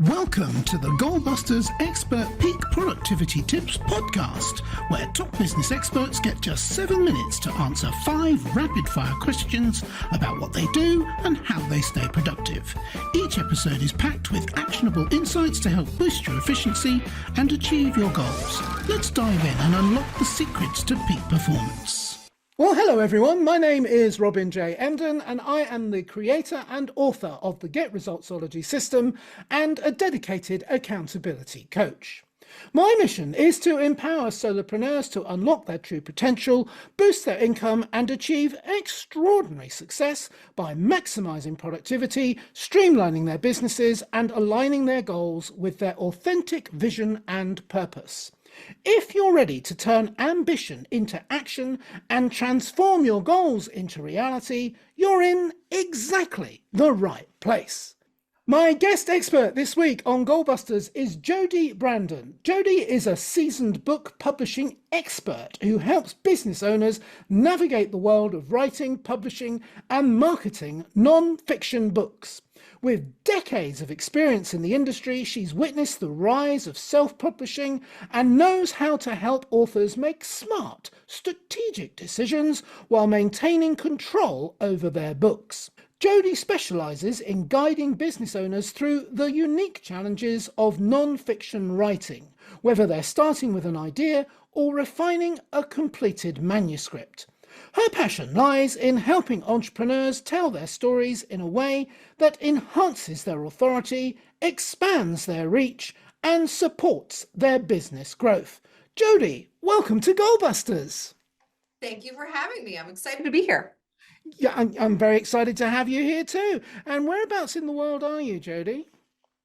Welcome to the Goalbusters Expert Peak Productivity Tips podcast, where top business experts get just 7 minutes to answer 5 rapid-fire questions about what they do and how they stay productive. Each episode is packed with actionable insights to help boost your efficiency and achieve your goals. Let's dive in and unlock the secrets to peak performance. Well, hello everyone. My name is Robin J. Emden, and I am the creator and author of the Get Resultsology system and a dedicated accountability coach. My mission is to empower solopreneurs to unlock their true potential, boost their income, and achieve extraordinary success by maximizing productivity, streamlining their businesses, and aligning their goals with their authentic vision and purpose. If you're ready to turn ambition into action and transform your goals into reality, you're in exactly the right place. My guest expert this week on Goalbusters is Jodi Brandon. Jodi is a seasoned book publishing expert who helps business owners navigate the world of writing, publishing, and marketing non-fiction books. With decades of experience in the industry, she's witnessed the rise of self-publishing and knows how to help authors make smart, strategic decisions while maintaining control over their books. Jodi specialises in guiding business owners through the unique challenges of non-fiction writing, whether they're starting with an idea or refining a completed manuscript. Her passion lies in helping entrepreneurs tell their stories in a way that enhances their authority, expands their reach, and supports their business growth. Jodi, welcome to Goalbusters. Thank you for having me. I'm excited to be here. Yeah, I'm very excited to have you here too. And whereabouts in the world are you, Jodi?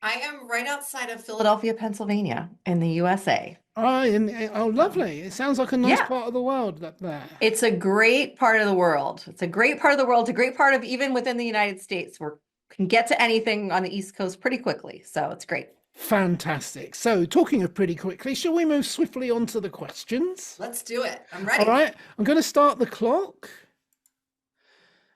I am right outside of Philadelphia, Pennsylvania, in the USA. Oh, lovely. It sounds like a nice part of the world up there. It's a great part of the world. It's a great part of the world. It's a great part of even within the United States. We can get to anything on the East Coast pretty quickly. So it's great. Fantastic. So talking of pretty quickly, shall we move swiftly on to the questions? Let's do it. I'm ready. All right. I'm going to start the clock.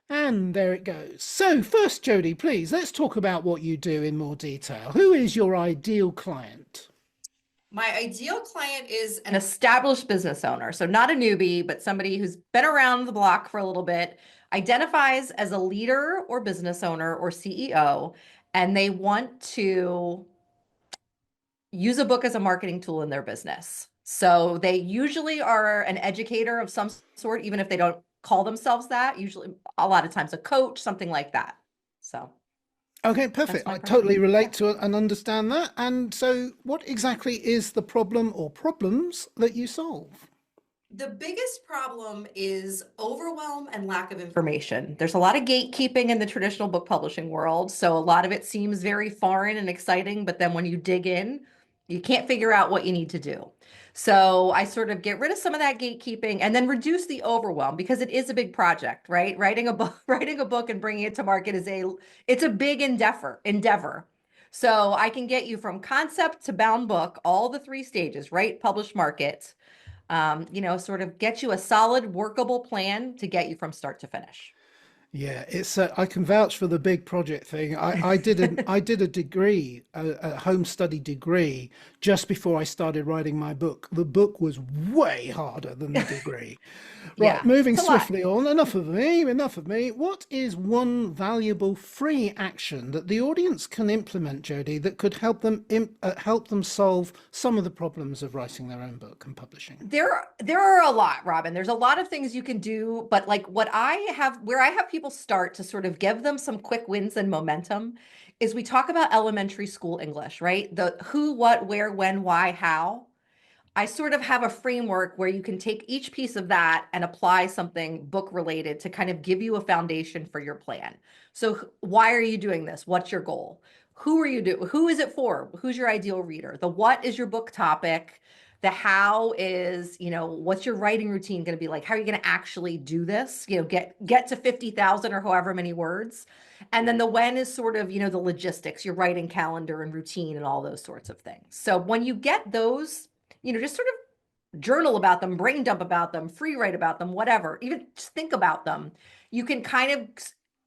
And there it goes. So first, Jodi, please, let's talk about what you do in more detail. Who is your ideal client? My ideal client is an established business owner. So not a newbie, but somebody who's been around the block for a little bit, identifies as a leader or business owner or CEO, and they want to use a book as a marketing tool in their business. So they usually are an educator of some sort, even if they don't call themselves that, usually a lot of times a coach, something like that. So okay, perfect. I totally relate to it and understand that. And so what exactly is the problem or problems that you solve? The biggest problem is overwhelm and lack of information. There's a lot of gatekeeping in the traditional book publishing world. So a lot of it seems very foreign and exciting, but then when you dig in, you can't figure out what you need to do. So I sort of get rid of some of that gatekeeping and then reduce the overwhelm, because it is a big project, right? Writing a book and bringing it to market it's a big endeavor. So I can get you from concept to bound book, all the 3 stages, write, publish, market, sort of get you a solid workable plan to get you from start to finish. Yeah, it's I can vouch for the big project thing. I did a degree, a home study degree, just before I started writing my book. The book was way harder than the degree. Right, moving swiftly on. Enough of me. What is one valuable free action that the audience can implement, Jodi, that could help them solve some of the problems of writing their own book and publishing? There are a lot, Robin. There's a lot of things you can do, but like where I have people start to sort of give them some quick wins and momentum is we talk about elementary school English, right? The who, what, where, when, why, how. I sort of have a framework where you can take each piece of that and apply something book related to kind of give you a foundation for your plan. So why are you doing this? What's your goal? Who is it for? Who's your ideal reader? The what is your book topic? The how is, what's your writing routine going to be like? How are you going to actually do this? Get to 50,000 or however many words. And then the when is sort of, the logistics, your writing calendar and routine and all those sorts of things. So when you get those, just sort of journal about them, brain dump about them, free write about them, whatever, even just think about them. You can kind of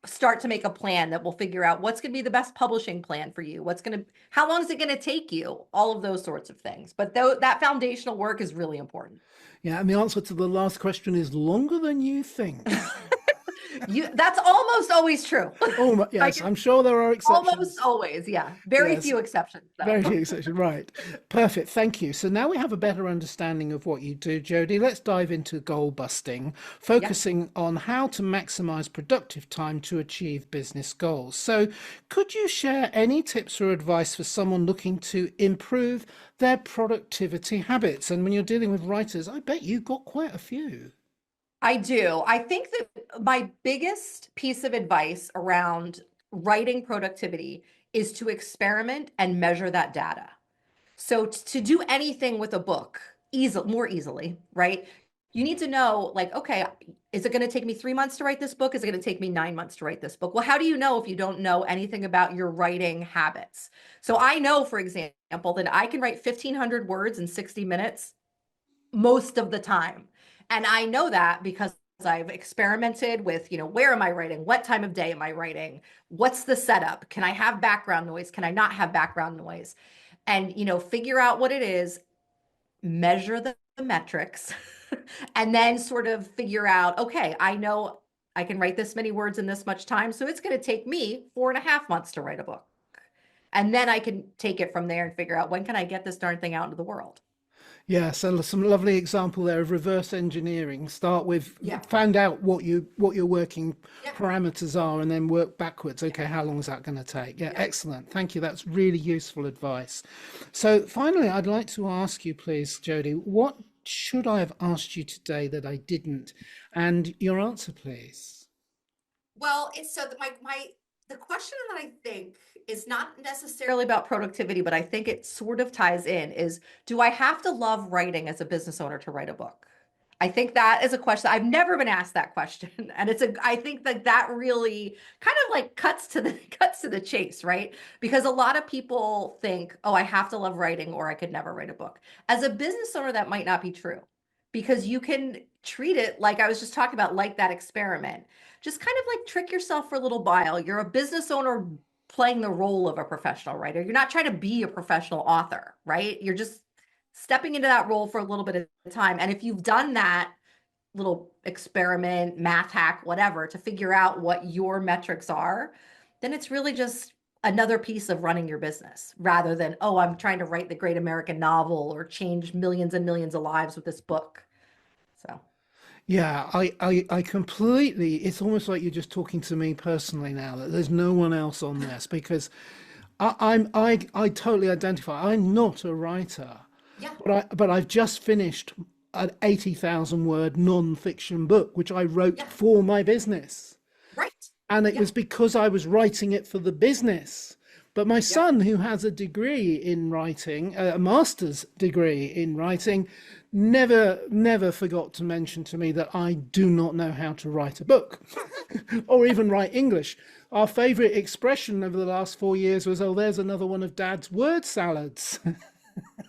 start to make a plan that will figure out what's going to be the best publishing plan for you. How long is it going to take you? All of those sorts of things. But that foundational work is really important. Yeah, and the answer to the last question is longer than you think. That's almost always true. Oh, yes, I'm sure there are Almost exceptions. always, yeah. Very Yes, few exceptions, though. very few exceptions. Right. Perfect. Thank you. So now we have a better understanding of what you do, Jodi. Let's dive into goal busting, Yeah. focusing on how to maximize productive time to achieve business goals. So, could you share any tips or advice for someone looking to improve their productivity habits? And when you're dealing with writers, I bet you've got quite a few. I do. I think that my biggest piece of advice around writing productivity is to experiment and measure that data. So to do anything with a book more easily, right? You need to know, like, okay, is it going to take me 3 months to write this book? Is it going to take me 9 months to write this book? Well, how do you know if you don't know anything about your writing habits? So I know, for example, that I can write 1,500 words in 60 minutes most of the time. And I know that because I've experimented with, where am I writing? What time of day am I writing? What's the setup? Can I have background noise? Can I not have background noise? And, figure out what it is, measure the metrics, and then sort of figure out, okay, I know I can write this many words in this much time. So it's going to take me 4.5 months to write a book. And then I can take it from there and figure out when can I get this darn thing out into the world? Yeah, so some lovely example there of reverse engineering. Start with Yeah. find out what your working Yeah. parameters are, and then work backwards. Okay, how long is that going to take? Yeah, Yeah. excellent. Thank you. That's really useful advice. So finally, I'd like to ask you, please, Jodi, what should I have asked you today that I didn't? And your answer, please. Well, it's so that the question that I think is not necessarily about productivity, but I think it sort of ties in is, do I have to love writing as a business owner to write a book? I think that is a question. I've never been asked that question. And I think that really kind of like cuts to the cuts to the chase, right? Because a lot of people think, oh, I have to love writing or I could never write a book. As a business owner, that might not be true because you can treat it like I was just talking about, like that experiment. Just kind of like trick yourself for a little while. You're a business owner playing the role of a professional writer. You're not trying to be a professional author, right? You're just stepping into that role for a little bit of time. And if you've done that little experiment, math hack, whatever, to figure out what your metrics are, then it's really just another piece of running your business rather than, oh, I'm trying to write the great American novel or change millions and millions of lives with this book. So, Yeah, I completely, it's almost like you're just talking to me personally now, that there's no one else on this because I totally identify. I'm not a writer, yeah, but I've just finished an 80,000 word non-fiction book, which I wrote yeah, for my business. right. And it Yeah, was because I was writing it for the business. But my yep, son, who has a degree in writing, a master's degree in writing, never forgot to mention to me that I do not know how to write a book or even write English. Our favorite expression over the last 4 years was, oh, there's another one of Dad's word salads.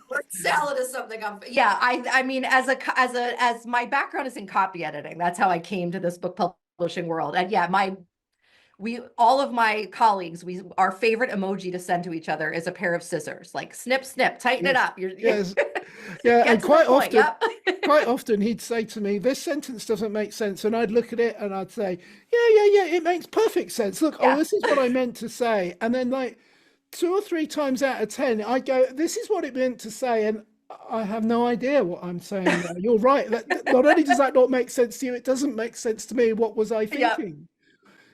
word salad is something yeah, I mean, as my background is in copy editing, that's how I came to this book publishing world. And yeah, all of my colleagues, our favorite emoji to send to each other is a pair of scissors, like snip, snip, tighten it Yes, up. You're yes, yeah, get and to the point. Yep. quite often he'd say to me, "This sentence doesn't make sense," and I'd look at it and I'd say, yeah, it makes perfect sense. Look, oh, Yeah. this is what I meant to say," and then like 2 or 3 times out of 10, I go, "This is what it meant to say," and I have no idea what I'm saying there. You're right. Not only does that not make sense to you, it doesn't make sense to me. What was I Yep. thinking?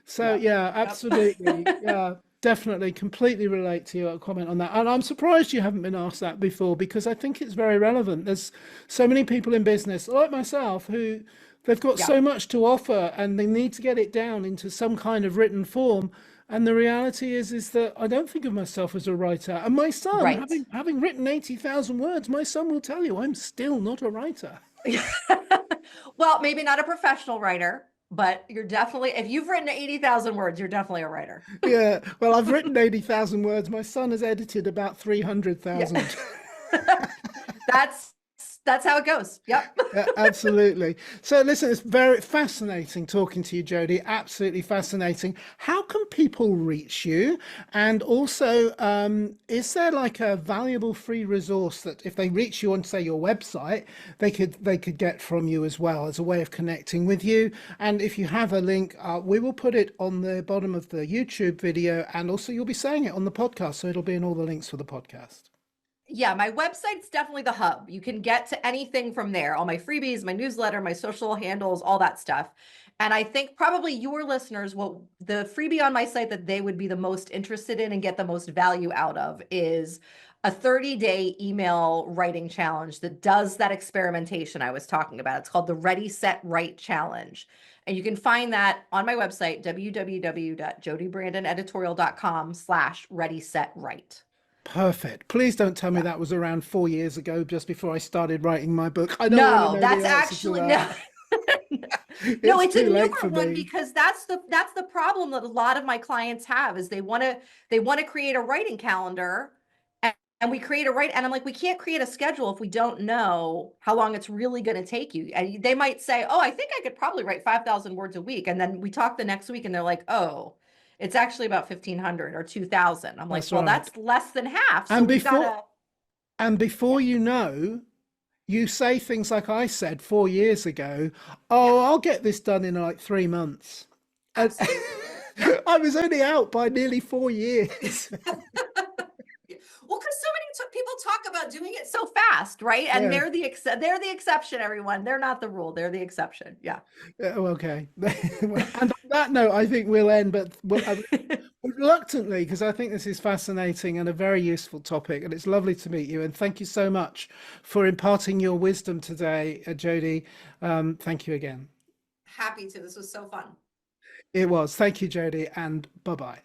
So Yep. yeah, Yep. absolutely. Yeah, definitely completely relate to your comment on that. And I'm surprised you haven't been asked that before because I think it's very relevant. There's so many people in business, like myself, who they've got Yeah. so much to offer and they need to get it down into some kind of written form. And the reality is that I don't think of myself as a writer. And my son, Right. having written 80,000 words, my son will tell you I'm still not a writer. Well, maybe not a professional writer, but you're definitely, if you've written 80,000 words, you're definitely a writer. Yeah, well, I've written 80,000 words. My son has edited about Yeah. 300,000. That's That's how it goes. Yep. Absolutely. So listen, it's very fascinating talking to you, Jodi. Absolutely fascinating. How can people reach you? And also, is there like a valuable free resource that if they reach you on, say, your website, they could get from you as well as a way of connecting with you? And if you have a link, we will put it on the bottom of the YouTube video, and also you'll be saying it on the podcast, so it'll be in all the links for the podcast. Yeah, my website's definitely the hub. You can get to anything from there, all my freebies, my newsletter, my social handles, all that stuff. And I think probably your listeners, what the freebie on my site that they would be the most interested in and get the most value out of is a 30-day email writing challenge that does that experimentation I was talking about. It's called the Ready, Set, Write Challenge. And you can find that on my website, www.jodibrandoneditorial.com/ready-set-write. Perfect. Please don't tell me that was around 4 years ago, just before I started writing my book. I don't No, want to know that's the answer actually to no. that. No, it's a too late newer for one me. because that's the problem that a lot of my clients have is they want to create a writing calendar and we create a write and I'm like, we can't create a schedule if we don't know how long it's really going to take you. And they might say, oh, I think I could probably write 5,000 words a week. And then we talk the next week and they're like, oh, it's actually about 1,500 or 2,000. I'm like, That's well, right. that's less than half. So And we gotta. before you know, you say things like I said 4 years ago, oh, I'll get this done in like 3 months. And I was only out by nearly 4 years. Well, because so many people talk about doing it so fast, right? And Yeah. they're the exception, everyone. They're not the rule. They're the exception. Yeah. Okay. And on that note, I think we'll end, but reluctantly, because I think this is fascinating and a very useful topic, and it's lovely to meet you. And thank you so much for imparting your wisdom today, Jodi. Thank you again. Happy to. This was so fun. It was. Thank you, Jodi, and bye-bye.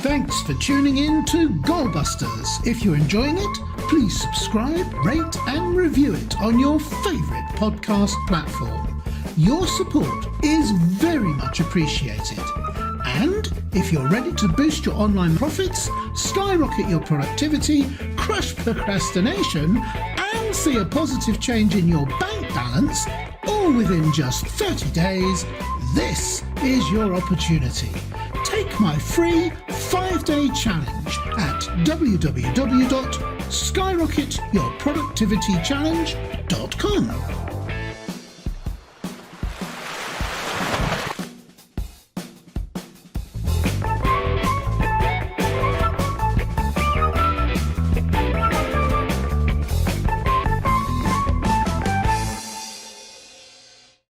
Thanks for tuning in to Goalbusters. If you're enjoying it, please subscribe, rate and review it on your favourite podcast platform. Your support is very much appreciated. And if you're ready to boost your online profits, skyrocket your productivity, crush procrastination and see a positive change in your bank balance, all within just 30 days, this is your opportunity. Take my free 5-day challenge at www.skyrocketyourproductivitychallenge.com.